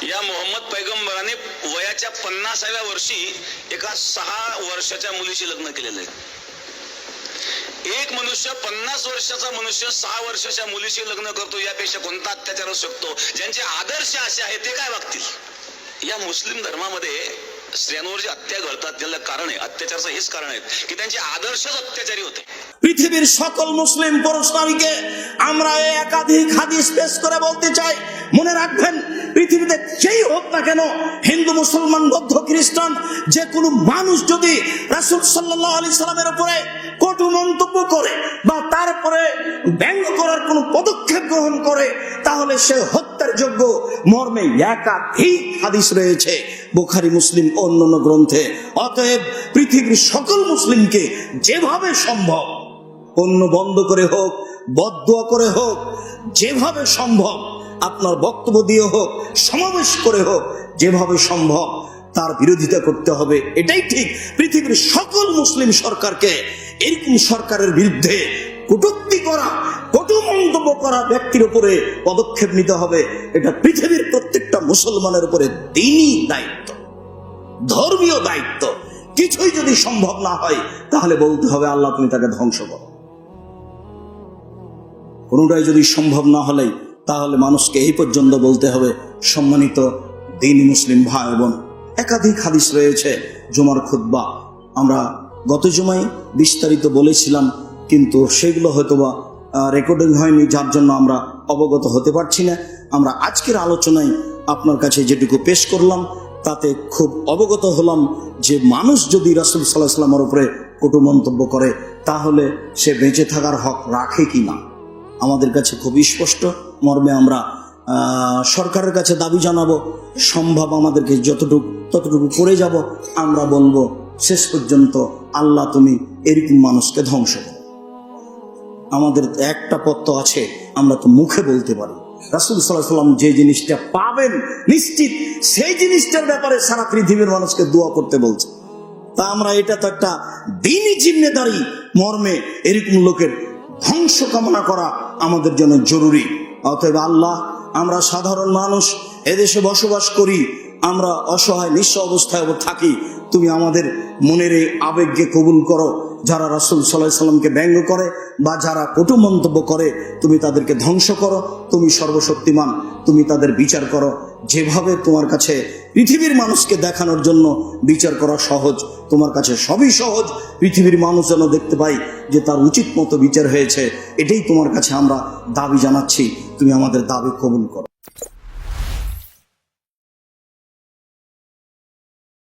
या मोहम्मद पैगंबराने वयाच्या 50व्या वर्षी एका 6 वर्षाच्या मुलीशी लग्न केलेलं आहे. एक मनुष्य 50 वर्षाचा मनुष्य 6 वर्षाच्या मुलीशी लग्न करतो, यापेक्षा कोणता अत्याचार असू शकतो? ज्यांचे आदर्श असे आहेत ते काय वागतील? या मुस्लिम धर्मामध्ये स्त्रियांवर जे हत्या घडतात त्याला कारण आहे, अत्याचाराचं हेच कारण आहे की त्यांचे आदर्शच अत्याचारी होते. পৃথিবীর সকল মুসলিম পুরুষ নারীকে আমরা একাধিক হাদিস পেশ করে বলতে চাই, মনে রাখবেন পৃথিবীতে যেই হোক না কেন, হিন্দু মুসলমান বৌদ্ধ খ্রিস্টান, যে কোনো মানুষ যদি রাসূল সাল্লাল্লাহু আলাইহি সাল্লামের উপরে কটু মন্তব্য করে বা তারপরে ব্যঙ্গ করার কোনো পদক্ষেপ গ্রহণ করে তাহলে সে হত্যার যোগ্য মর্মে একাধিক হাদিস রয়েছে বুখারী মুসলিম ও অন্যান্য গ্রন্থে। অতএব পৃথিবীর সকল মুসলিমকে যেভাবে সম্ভব, অন্য বন্ধ করে হোক, বদদুয়া করে হোক, যেভাবে সম্ভব আপনার বক্তব্য দিয়ে হোক, সমাবেশ করে হোক, যেভাবে সম্ভব তার বিরোধিতা করতে হবে। এটাই ঠিক। পৃথিবীর সকল মুসলিম সরকারকে এরকম সরকারের বিরুদ্ধে কটূক্তি করা, কটু মন্তব্য করা ব্যক্তির উপরে পদক্ষেপ নিতে হবে। এটা পৃথিবীর প্রত্যেকটা মুসলমানের উপরে দ্বীনি দায়িত্ব, ধর্মীয় দায়িত্ব। কিছুই যদি সম্ভব না হয় তাহলে বলতে হবে আল্লাহ তুমি তাকে ধ্বংস করো। কোনটাই যদি সম্ভব না হলে তাহলে মানুষকে এই পর্যন্ত বলতে হবে, সম্মানিত দ্বীনি মুসলিম ভাই বোন, একাধিক হাদিস রয়েছে জুমার খুতবা। আমরা গত জুমায় বিস্তারিত বলেছিলাম, কিন্তু সেগুলো হয়তোবা রেকর্ডিং হয়নি, যার জন্য আমরা অবগত হতে পারছি না। আমরা আজকের আলোচনায় আপনার কাছে যেটুকু পেশ করলাম তাতে খুব অবগত হলাম যে মানুষ যদি রাসূল সাল্লাল্লাহু আলাইহি ওয়াসাল্লামের উপরে কটু মন্তব্য করে তাহলে সে বেঁচে থাকার হক রাখে কিনা আমাদের কাছে খুব স্পষ্ট মর্মে আমরা সরকারের কাছে দাবি জানাবো। সম্ভব আমাদেরকে ততটুকু করে যাব। আমরা বলবো শেষ পর্যন্ত আল্লাহ তুমি এরকম মানুষকে ধ্বংস করো। আমাদের একটা পথ আছে, আমরা তো মুখে বলতে পারি। রাসূল সাল্লাল্লাহু আলাইহি ওয়াসাল্লাম যে জিনিসটা পাবেন নিশ্চিত, সেই জিনিসটার ব্যাপারে সারা পৃথিবীর মানুষকে দোয়া করতে বলছে। তা আমরা এটা তো একটা দ্বীনি জিম্মেদারি মর্মে এরকম লোকের ধ্বংস কামনা করা আমাদের জন্য জরুরি। অতএব আল্লাহ, আমরা সাধারণ মানুষ, এদেশে বসবাস করি, আমরা অসহায় নিঃস্ব অবস্থায় থাকি, তুমি আমাদের মনের এই আবেগকে কবুল করো। যারা রাসূল সাল্লাল্লাহু আলাইহি ওয়াসাল্লামকে ব্যঙ্গ করে বা যারা কটু মন্তব্য করে তুমি তাদেরকে ধ্বংস করো। তুমি সর্বশক্তিমান, তুমি তাদের বিচার করো। যেভাবে তোমার কাছে পৃথিবীর মানুষকে দেখানোর জন্য বিচার করা সহজ, তোমার কাছে সবই সহজ। পৃথিবীর মানুষ যেন দেখতে পাই যে তার উচিত মতো বিচার হয়েছে, এটাই তোমার কাছে আমরা দাবি জানাচ্ছি। তুমি আমাদের দাবি কবুল করো।